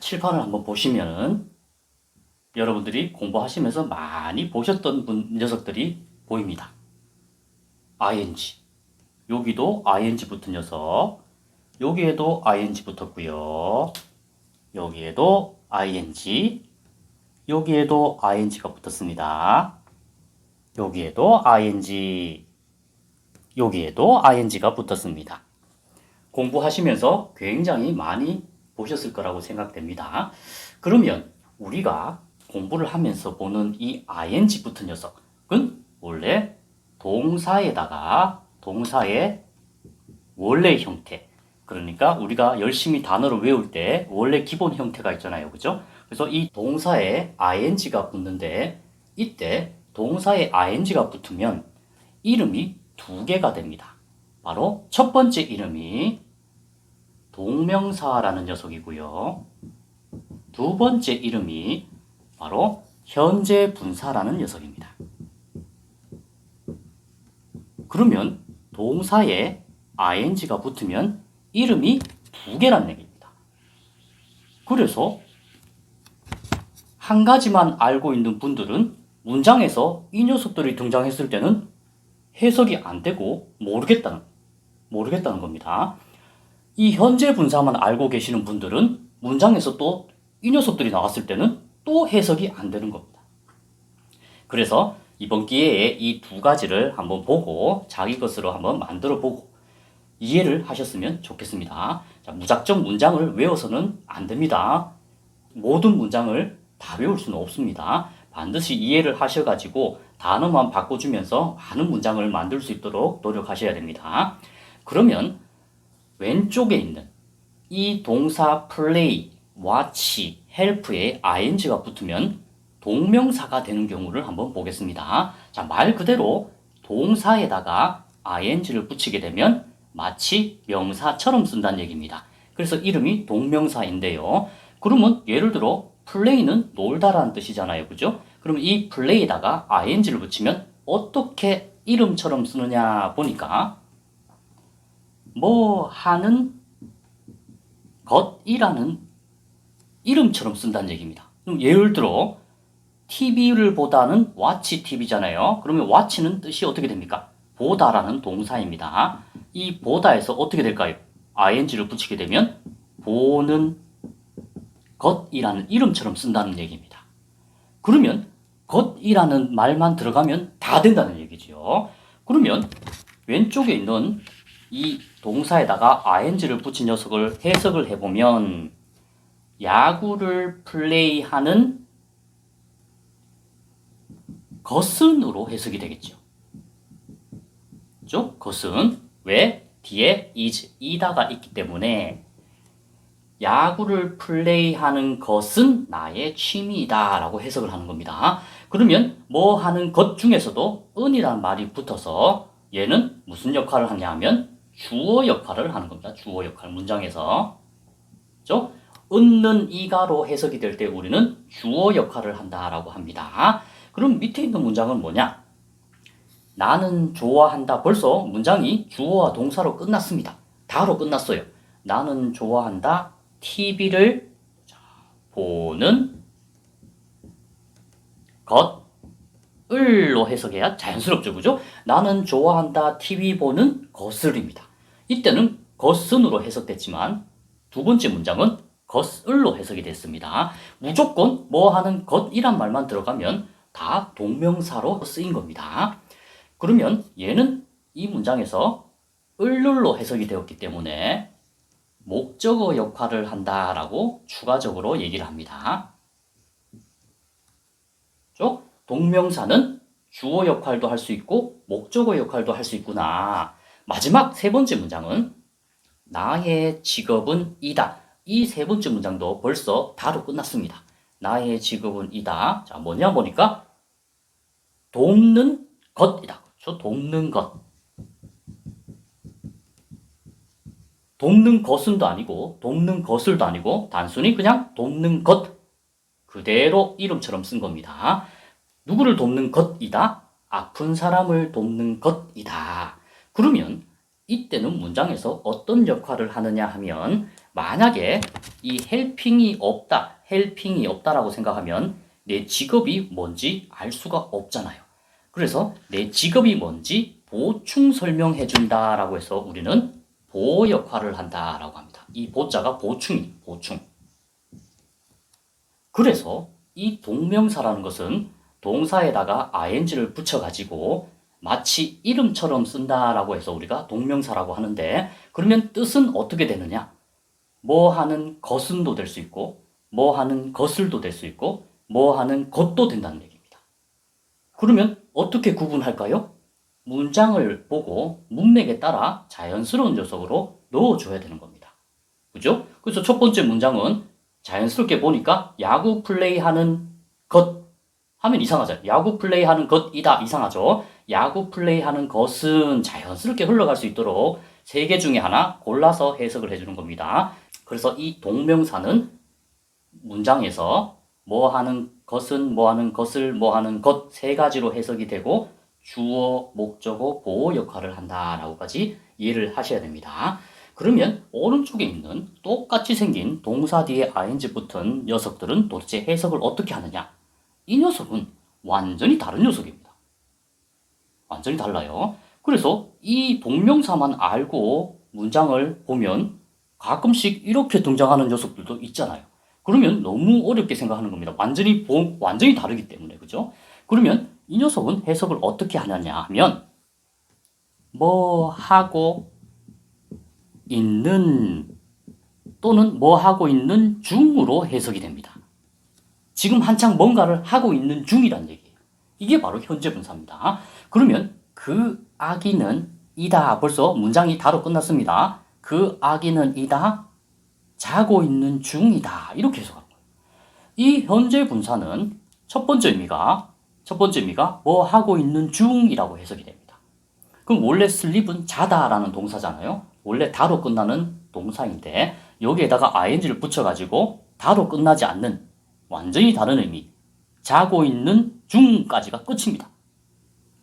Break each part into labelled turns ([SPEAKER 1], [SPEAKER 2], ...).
[SPEAKER 1] 칠판을 한번 보시면은 여러분들이 공부하시면서 많이 보셨던 녀석들이 보입니다. ing. 여기도 ing 붙은 녀석. 여기에도 ing 붙었고요. 여기에도 ing. 여기에도 ing가 붙었습니다. 여기에도 ing. 여기에도 ing가 붙었습니다. 공부하시면서 굉장히 많이 보셨을 거라고 생각됩니다. 그러면 우리가 공부를 하면서 보는 이 ing 붙은 녀석은 원래 동사에다가 동사의 원래 형태, 그러니까 우리가 열심히 단어를 외울 때 원래 기본 형태가 있잖아요. 그죠? 그래서 이 동사에 ing가 붙는데 이때 동사에 ing가 붙으면 이름이 두 개가 됩니다. 바로 첫 번째 이름이 동명사라는 녀석이고요. 두 번째 이름이 바로 현재 분사라는 녀석입니다. 그러면 동사에 ing가 붙으면 이름이 두 개란 얘기입니다. 그래서 한 가지만 알고 있는 분들은 문장에서 이 녀석들이 등장했을 때는 해석이 안 되고 모르겠다는 겁니다. 이 현재 분사만 알고 계시는 분들은 문장에서 또 이 녀석들이 나왔을 때는 또 해석이 안 되는 겁니다. 그래서 이번 기회에 이 두 가지를 한번 보고 자기 것으로 한번 만들어 보고 이해를 하셨으면 좋겠습니다. 자, 무작정 문장을 외워서는 안 됩니다. 모든 문장을 다 외울 수는 없습니다. 반드시 이해를 하셔가지고 단어만 바꿔주면서 많은 문장을 만들 수 있도록 노력하셔야 됩니다. 그러면 왼쪽에 있는 이 동사 play, watch, help에 ing가 붙으면 동명사가 되는 경우를 한번 보겠습니다. 자, 말 그대로 동사에다가 ing를 붙이게 되면 마치 명사처럼 쓴다는 얘기입니다. 그래서 이름이 동명사인데요. 그러면 예를 들어 play는 놀다라는 뜻이잖아요. 그죠? 그럼 이 play에다가 ing를 붙이면 어떻게 이름처럼 쓰느냐 보니까 뭐 하는 것이라는 이름처럼 쓴다는 얘기입니다. 그럼 예를 들어 TV를 보다는 watch TV잖아요. 그러면 watch는 뜻이 어떻게 됩니까? 보다라는 동사입니다. 이 보다에서 어떻게 될까요? ing를 붙이게 되면 보는 것이라는 이름처럼 쓴다는 얘기입니다. 그러면 것이라는 말만 들어가면 다 된다는 얘기죠. 그러면 왼쪽에 있는 이 동사에다가 ing를 붙인 녀석을 해석을 해보면 야구를 플레이하는 것은으로 해석이 되겠죠. 그죠? 것은 왜? 뒤에 is, 이다가 있기 때문에 야구를 플레이하는 것은 나의 취미이다 라고 해석을 하는 겁니다. 그러면 뭐 하는 것 중에서도 은이라는 말이 붙어서 얘는 무슨 역할을 하냐 하면 주어 역할을 하는 겁니다. 주어 역할 문장에서. 그죠? 은는 이가로 해석이 될 때 우리는 주어 역할을 한다라고 합니다. 그럼 밑에 있는 문장은 뭐냐? 나는 좋아한다. 벌써 문장이 주어와 동사로 끝났습니다. 다로 끝났어요. 나는 좋아한다. TV를 보는 것을로 해석해야 자연스럽죠. 그죠? 나는 좋아한다. TV 보는 것을입니다. 이때는 것은으로 해석됐지만 두 번째 문장은 것을로 해석이 됐습니다. 무조건 뭐 하는 것이란 말만 들어가면 다 동명사로 쓰인 겁니다. 그러면 얘는 이 문장에서 을로 해석이 되었기 때문에 목적어 역할을 한다라고 추가적으로 얘기를 합니다. 동명사는 주어 역할도 할 수 있고 목적어 역할도 할 수 있구나. 마지막 세 번째 문장은 나의 직업은 이다. 이 세 번째 문장도 벌써 다로 끝났습니다. 나의 직업은 이다. 자, 뭐냐 보니까 돕는 것이다. 그렇죠? 돕는 것. 돕는 것은도 아니고 돕는 것을도 아니고 단순히 그냥 돕는 것 그대로 이름처럼 쓴 겁니다. 누구를 돕는 것이다? 아픈 사람을 돕는 것이다. 그러면 이때는 문장에서 어떤 역할을 하느냐 하면 만약에 이 헬핑이 없다라고 생각하면 내 직업이 뭔지 알 수가 없잖아요. 그래서 내 직업이 뭔지 보충 설명해 준다라고 해서 우리는 보호 역할을 한다라고 합니다. 이 보자가 보충. 그래서 이 동명사라는 것은 동사에다가 ing를 붙여가지고 마치 이름처럼 쓴다라고 해서 우리가 동명사라고 하는데, 그러면 뜻은 어떻게 되느냐? 뭐 하는 것은도 될 수 있고, 뭐 하는 것을도 될 수 있고, 뭐 하는 것도 된다는 얘기입니다. 그러면 어떻게 구분할까요? 문장을 보고 문맥에 따라 자연스러운 녀석으로 넣어줘야 되는 겁니다. 그죠? 그래서 첫 번째 문장은 자연스럽게 보니까 야구 플레이하는 것 하면 이상하죠. 야구 플레이하는 것이다. 이상하죠. 야구 플레이하는 것은 자연스럽게 흘러갈 수 있도록 세 개 중에 하나 골라서 해석을 해주는 겁니다. 그래서 이 동명사는 문장에서 뭐 하는 것은, 뭐 하는 것을, 뭐 하는 것 세 가지로 해석이 되고 주어, 목적어, 보호 역할을 한다라고까지 이해를 하셔야 됩니다. 그러면 오른쪽에 있는 똑같이 생긴 동사 뒤에 ing 붙은 녀석들은 도대체 해석을 어떻게 하느냐? 이 녀석은 완전히 다른 녀석입니다. 완전히 달라요. 그래서 이 동명사만 알고 문장을 보면 가끔씩 이렇게 등장하는 녀석들도 있잖아요. 그러면 너무 어렵게 생각하는 겁니다. 완전히 다르기 때문에. 그죠? 그러면 이 녀석은 해석을 어떻게 하느냐 하면 뭐 하고 있는 또는 뭐 하고 있는 중으로 해석이 됩니다. 지금 한창 뭔가를 하고 있는 중이란 얘기예요. 이게 바로 현재 분사입니다. 그러면 그 아기는 이다. 벌써 문장이 다로 끝났습니다. 그 아기는 이다. 자고 있는 중이다. 이렇게 해석하는 거예요. 이 현재 분사는 첫 번째 의미가 뭐 하고 있는 중이라고 해석이 됩니다. 그럼 원래 sleep은 자다라는 동사잖아요. 원래 다로 끝나는 동사인데 여기에다가 ing를 붙여가지고 다로 끝나지 않는 완전히 다른 의미, 자고 있는 중까지가 끝입니다.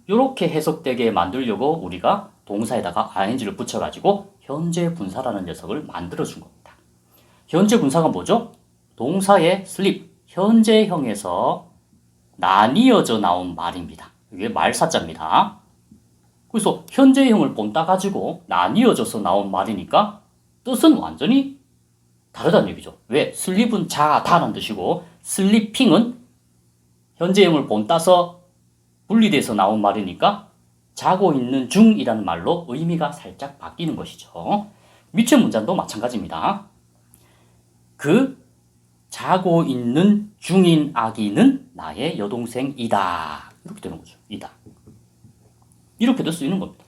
[SPEAKER 1] 이렇게 해석되게 만들려고 우리가 동사에다가 ing를 붙여가지고 현재 분사라는 녀석을 만들어준 겁니다. 현재 분사가 뭐죠? 동사의 sleep, 현재형에서 나뉘어져 나온 말입니다. 이게 말사자입니다. 그래서 현재형을 본따 가지고 나뉘어져서 나온 말이니까 뜻은 완전히 다르다는 얘기죠. 왜? 슬립은 자다라는 뜻이고 슬리핑은 현재형을 본따서 분리돼서 나온 말이니까 자고 있는 중이라는 말로 의미가 살짝 바뀌는 것이죠. 밑에 문장도 마찬가지입니다. 그 자고 있는 중인 아기는 나의 여동생이다. 이렇게 되는 거죠. 이다. 이렇게도 쓰이는 겁니다.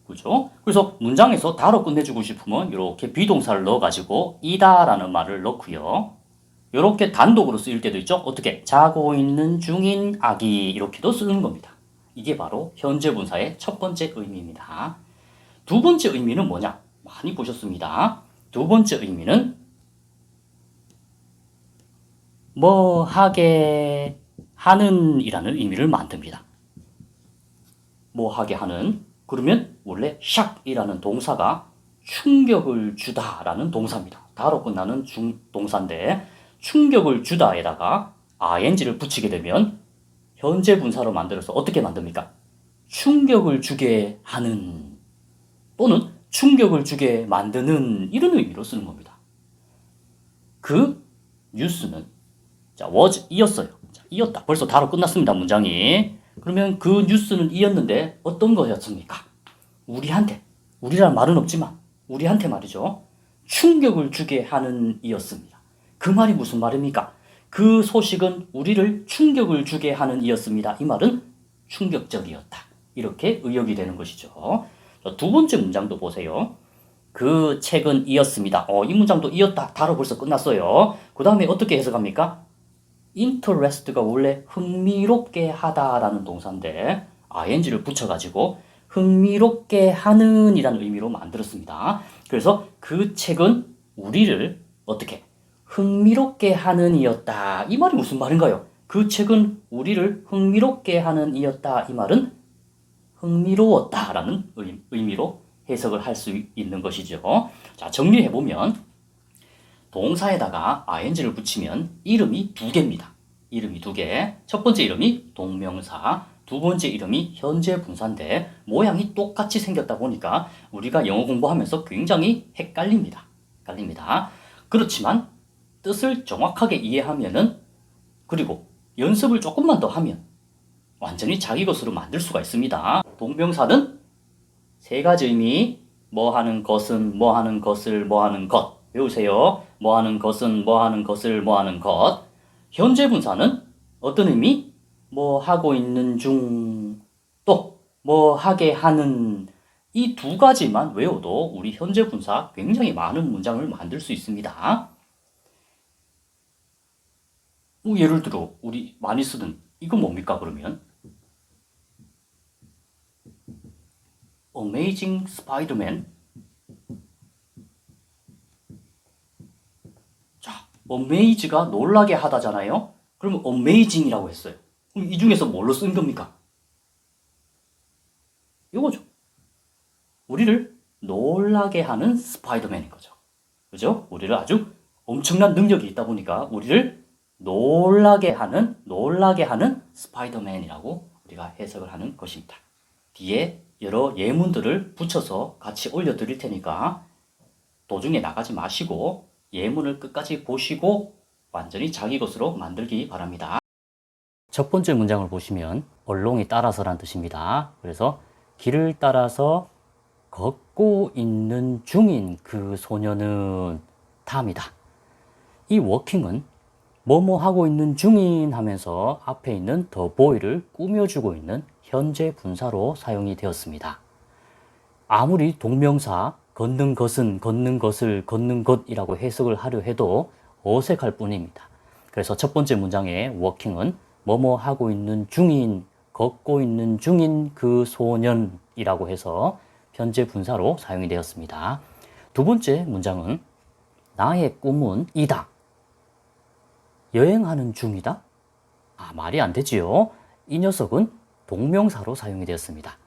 [SPEAKER 1] 그죠? 그래서 문장에서 다로 끝내주고 싶으면 이렇게 비동사를 넣어가지고 이다라는 말을 넣고요. 이렇게 단독으로 쓰일 때도 있죠. 어떻게? 자고 있는 중인 아기 이렇게도 쓰는 겁니다. 이게 바로 현재 분사의 첫 번째 의미입니다. 두 번째 의미는 뭐냐? 많이 보셨습니다. 두 번째 의미는 뭐 하게 하는 이라는 의미를 만듭니다. 뭐 하게 하는. 그러면 원래 shock이라는 동사가 충격을 주다라는 동사입니다. 다로 끝나는 동사인데 충격을 주다에다가 ing를 붙이게 되면 현재 분사로 만들어서 어떻게 만듭니까? 충격을 주게 하는 또는 충격을 주게 만드는 이런 의미로 쓰는 겁니다. 그 뉴스는 was 이었어요. 이었다. 벌써 다로 끝났습니다. 문장이. 그러면 그 뉴스는 이었는데 어떤 거였습니까? 우리란 말은 없지만 우리한테 말이죠. 충격을 주게 하는 이었습니다. 그 말이 무슨 말입니까? 그 소식은 우리를 충격을 주게 하는 이었습니다. 이 말은 충격적이었다. 이렇게 의역이 되는 것이죠. 두 번째 문장도 보세요. 그 책은 이었습니다. 이 문장도 이었다. 다로 벌써 끝났어요. 그 다음에 어떻게 해석합니까? interest가 원래 흥미롭게 하다라는 동사인데 ing를 붙여가지고 흥미롭게 하는 이라는 의미로 만들었습니다. 그래서 그 책은 우리를 어떻게 흥미롭게 하는 이었다. 이 말이 무슨 말인가요? 그 책은 우리를 흥미롭게 하는 이었다. 이 말은 흥미로웠다라는 의미로 해석을 할 수 있는 것이죠. 자, 정리해보면 동사에다가 ing를 붙이면 이름이 두 개입니다. 이름이 두 개. 첫 번째 이름이 동명사, 두 번째 이름이 현재 분사인데 모양이 똑같이 생겼다 보니까 우리가 영어 공부하면서 굉장히 헷갈립니다. 그렇지만 뜻을 정확하게 이해하면은, 그리고 연습을 조금만 더 하면 완전히 자기 것으로 만들 수가 있습니다. 동명사는 세 가지 의미, 뭐 하는 것은, 뭐 하는 것을, 뭐 하는 것. 외우세요. 뭐 하는 것은, 뭐 하는 것을, 뭐 하는 것. 현재 분사는 어떤 의미? 뭐 하고 있는 중, 또 뭐 하게 하는, 이 두 가지만 외워도 우리 현재 분사 굉장히 많은 문장을 만들 수 있습니다. 예를 들어 우리 많이 쓰는 이거 뭡니까 그러면? Amazing Spider-Man. 자, amaze가 놀라게 하다잖아요. 그러면 amazing이라고 했어요. 그럼 이 중에서 뭘로 쓴 겁니까? 이거죠. 우리를 놀라게 하는 스파이더맨인 거죠. 그죠? 우리를 아주 엄청난 능력이 있다 보니까 우리를 놀라게 하는 스파이더맨이라고 우리가 해석을 하는 것입니다. 뒤에 여러 예문들을 붙여서 같이 올려드릴 테니까 도중에 나가지 마시고 예문을 끝까지 보시고 완전히 자기 것으로 만들기 바랍니다. 첫 번째 문장을 보시면 얼롱이 따라서란 뜻입니다. 그래서 길을 따라서 걷고 있는 중인 그 소녀는 탐이다. 이 워킹은 뭐뭐 하고 있는 중인 하면서 앞에 있는 the boy를 꾸며주고 있는 현재 분사로 사용이 되었습니다. 아무리 동명사 걷는 것은, 걷는 것을, 걷는 것이라고 해석을 하려 해도 어색할 뿐입니다. 그래서 첫 번째 문장의 워킹은 뭐뭐 하고 있는 중인, 걷고 있는 중인 그 소년이라고 해서 현재 분사로 사용이 되었습니다. 두 번째 문장은 나의 꿈은 이다. 여행하는 중이다? 말이 안 되지요. 이 녀석은 동명사로 사용이 되었습니다.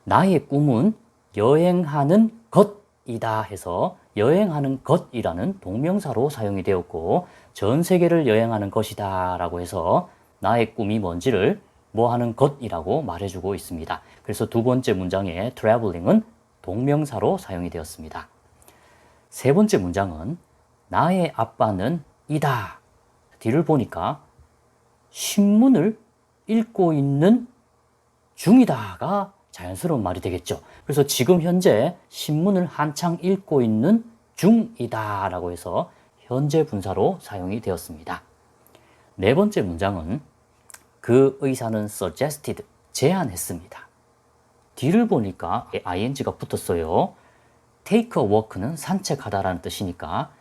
[SPEAKER 1] 나의 꿈은 여행하는 것이다 해서 여행하는 것이라는 동명사로 사용이 되었고, 전 세계를 여행하는 것이다 라고 해서 나의 꿈이 뭔지를 뭐 하는 것이라고 말해주고 있습니다. 그래서 두 번째 문장의 traveling은 동명사로 사용이 되었습니다. 세 번째 문장은 나의 아빠는 이다. 뒤를 보니까 신문을 읽고 있는 중이다가 자연스러운 말이 되겠죠. 그래서 지금 현재 신문을 한창 읽고 있는 중이다 라고 해서 현재 분사로 사용이 되었습니다. 네 번째 문장은 그 의사는 suggested, 제안했습니다. 뒤를 보니까 ing가 붙었어요. take a walk는 산책하다라는 뜻이니까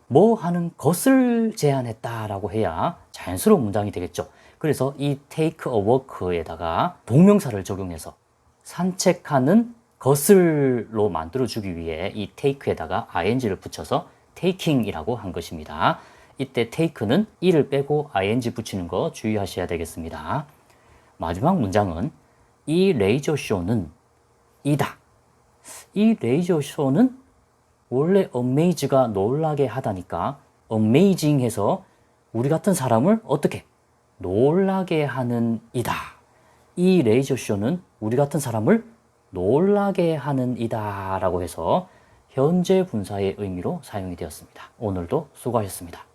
[SPEAKER 1] 뭐 하는 것을 제안했다라고 해야 자연스러운 문장이 되겠죠. 그래서 이 take a walk에다가 동명사를 적용해서 산책하는 것을로 만들어주기 위해 이 take에다가 ing를 붙여서 taking이라고 한 것입니다. 이때 take는 e를 빼고 ing 붙이는 거 주의하셔야 되겠습니다. 마지막 문장은 이 레이저쇼는 이다. 이 레이저쇼는 원래 amaze가 놀라게 하다니까 amazing 해서 우리 같은 사람을 어떻게 놀라게 하는 이다. 이 레이저쇼는 우리 같은 사람을 놀라게 하는 이다 라고 해서 현재 분사의 의미로 사용이 되었습니다. 오늘도 수고하셨습니다.